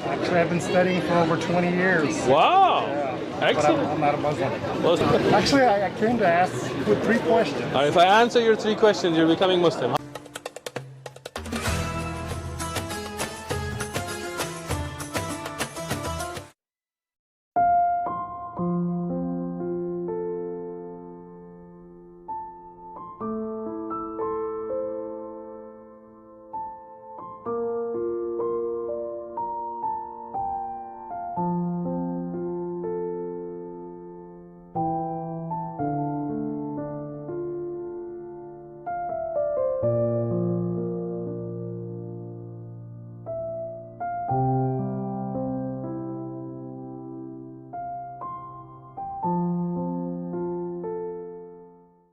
Actually, I've been studying for over 20 years. Wow. Yeah. Excellent. But I'm not a Muslim. Well, Actually, I came to ask with 3 questions. all right, if I answer your 3 questions, you're becoming Muslim.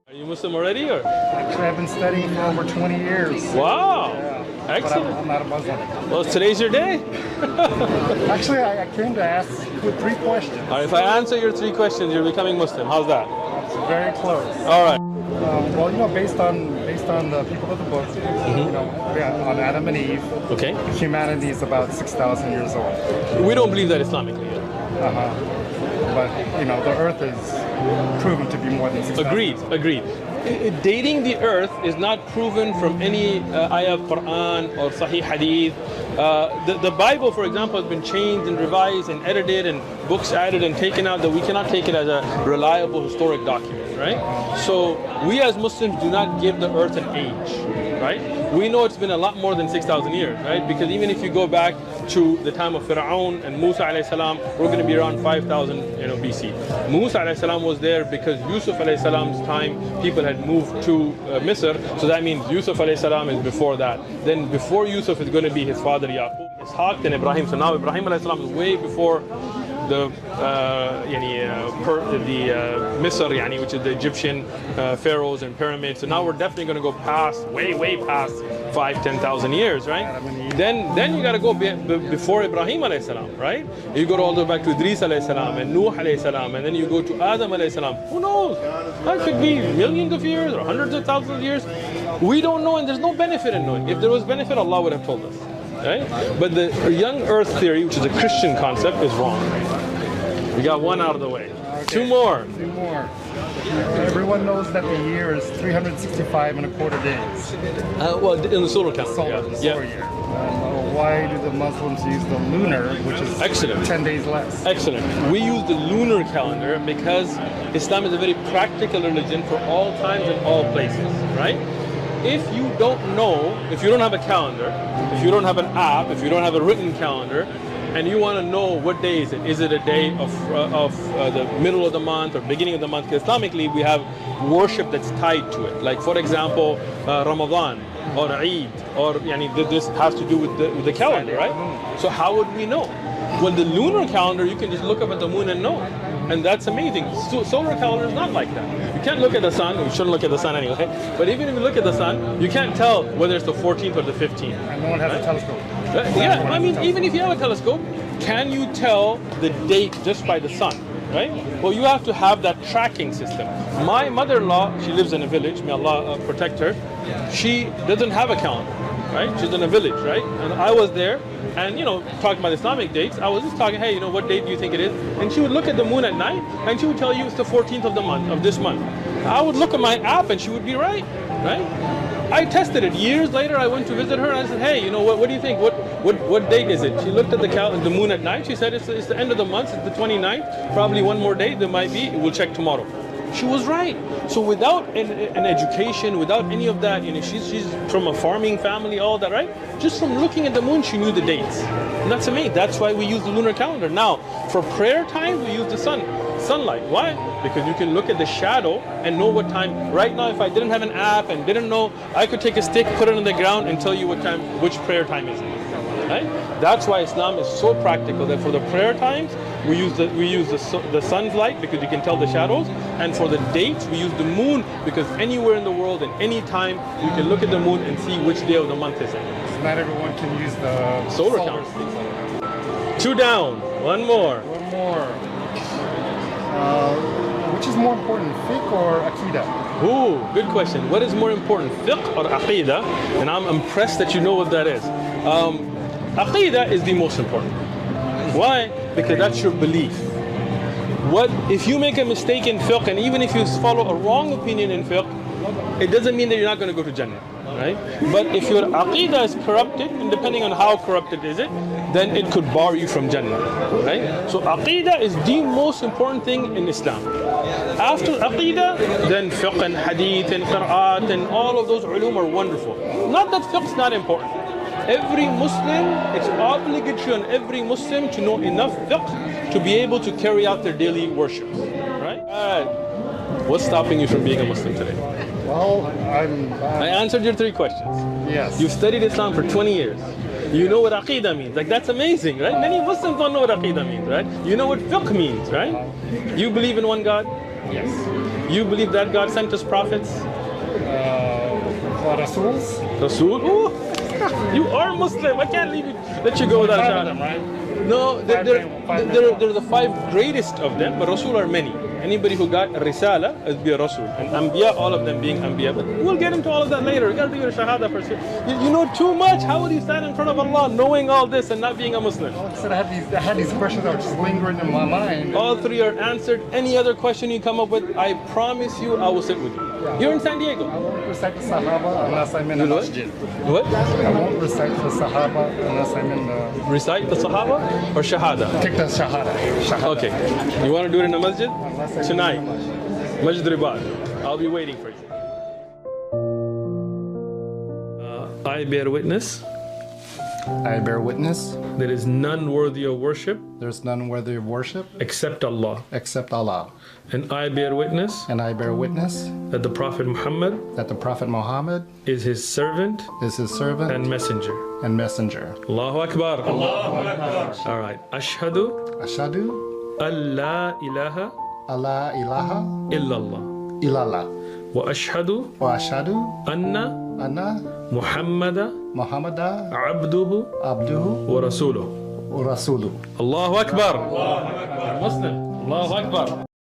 Are you Muslim already, or? Actually, I've been studying for over 20 years. Wow. Yeah. Excellent. But I'm not a Muslim. Well, today's your day. Actually, I came to ask with 3 questions. All right, if I answer your 3 questions, you're becoming Muslim. How's that? That's very close. All right. Well, based on the people of the book, on Adam and Eve, Okay. humanity is about 6,000 years old. We don't believe that Islamically yet. But the Earth is proven to be more than 6,000. Agreed. Dating the earth is not proven from any ayah of Quran or Sahih Hadith. The Bible, for example, has been changed and revised and edited and books added and taken out that we cannot take it as a reliable historic document, right? So we as Muslims do not give the earth an age, right? We know it's been a lot more than 6,000 years, right? Because even if you go back to the time of Fir'aun and Musa alayhi salam, we're going to be around 5,000 BC. Musa alayhi salam was there because Yusuf alayhi salam's time people had moved to Misr, so that means Yusuf alayhi salam is before that. Then before Yusuf is going to be his father Yaqub, Ishaq, and Ibrahim. So now Ibrahim alayhi salam is way before the Misr, which is the Egyptian pharaohs and pyramids. So now we're definitely going to go past, way past 5,000-10,000 years, right? Then you got to go before Ibrahim alayhi salam, right? You go all the way back to Idris alayhi salam and Nuh alayhi salam, and then you go to Adam alayhi salam. Who knows? That could be millions of years or hundreds of thousands of years. We don't know, and there's no benefit in knowing. If there was benefit, Allah would have told us. Right? But the young earth theory, which is a Christian concept, is wrong. We got 1 out of the way. Okay. 2 more. 2 more. Everyone knows that the year is 365 and a quarter days. Well, in the solar calendar. The solar year. Why do the Muslims use the lunar, which is Excellent. 10 days less? Excellent. We use the lunar calendar because Islam is a very practical religion for all times and all places, right? If you don't know, if you don't have a calendar, if you don't have an app, if you don't have a written calendar, and you want to know what day is it a day of the middle of the month or beginning of the month? Because Islamically we have worship that's tied to it. Like for example, Ramadan or Eid, or this has to do with the calendar, right? So how would we know? Well, the lunar calendar, you can just look up at the moon and know. And that's amazing. Solar calendar is not like that. You can't look at the sun. You shouldn't look at the sun anyway. But even if you look at the sun, you can't tell whether it's the 14th or the 15th. And no one has a telescope. Yeah, I mean, even if you have a telescope, can you tell the date just by the sun, right? Well, you have to have that tracking system. My mother-in-law, she lives in a village, may Allah protect her. She doesn't have a calendar, right? She's in a village, right? And I was there, and talking about Islamic dates, I was just talking, hey, what date do you think it is? And she would look at the moon at night, and she would tell you it's the 14th of the month, of this month. I would look at my app, and she would be right? I tested it. Years later, I went to visit her, and I said, hey, what do you think? What date is it? She looked at the moon at night. She said, it's the end of the month, it's the 29th, probably one more day, there might be, we'll check tomorrow. She was right. So without an education, without any of that, she's from a farming family, all that, right? Just from looking at the moon, she knew the dates. And that's amazing. That's why we use the lunar calendar. Now, for prayer time, we use the sunlight. Why? Because you can look at the shadow and know what time. Right now, if I didn't have an app and didn't know, I could take a stick, put it on the ground, and tell you which prayer time is it. Right? That's why Islam is so practical that for the prayer times we use the sun's light because you can tell the shadows, and for the dates we use the moon because anywhere in the world and any time you can look at the moon and see which day of the month is it. So not everyone can use the solar calendar. 2 down, 1 more. Which is more important, fiqh or aqidah? Ooh, good question. What is more important, fiqh or aqidah? And I'm impressed that you know what that is. Aqidah is the most important. Why? Because that's your belief. What if you make a mistake in fiqh, and even if you follow a wrong opinion in fiqh, it doesn't mean that you're not going to go to Jannah, right? But if your aqidah is corrupted, and depending on how corrupted is it, then it could bar you from Jannah, right? So aqidah is the most important thing in Islam. After aqidah, then fiqh and hadith and qira'at and all of those ulum are wonderful. Not that fiqh is not important. Every Muslim, it's obligatory on every Muslim to know enough fiqh to be able to carry out their daily worships, right? What's stopping you from being a Muslim today? Well, I answered your 3 questions. yes. You've studied Islam for 20 years. You know what aqidah means. Like, that's amazing, right? Many Muslims don't know what aqidah means, right? You know what fiqh means, right? You believe in one God? Yes. You believe that God sent us prophets? Rasuls? Rasul? Ooh, you are Muslim. I can't let you go without a shahada. Right? No, they're the 5 greatest of them, but Rasul are many. Anybody who got a risala is be a Rasul. And Anbiya, all of them being Anbiya. But we'll get into all of that later. You got to do your shahada first. You know too much. How would you stand in front of Allah knowing all this and not being a Muslim? So I had these questions that were just lingering in my mind. All 3 are answered. Any other question you come up with, I promise you I will sit with you. You're in San Diego. I won't recite the Sahaba unless I'm in a masjid. What? I won't recite the Sahaba unless I'm in the... Recite the Sahaba or Shahada? Take the Shahada. Okay. You want to do it in a masjid? Unless I'm Tonight. in the masjid. Masjid Ribad. I'll be waiting for you. I bear witness. I bear witness. There is none worthy of worship There's none worthy of worship except Allah. except Allah. And I bear witness And I bear witness that the Prophet Muhammad that the Prophet Muhammad is his servant is his servant and messenger. and messenger. Allahu Akbar. Allahu Akbar. All right. Ashhadu Ashadu an la ilaha Allah ilaha illallah. illallah. Wa ashhadu Wa ashadu anna anna Muhammada Muhammada abduhu abduhu wa rasuluhu. wa rasuluhu. Allahu Akbar. Muslim. Allahu Akbar.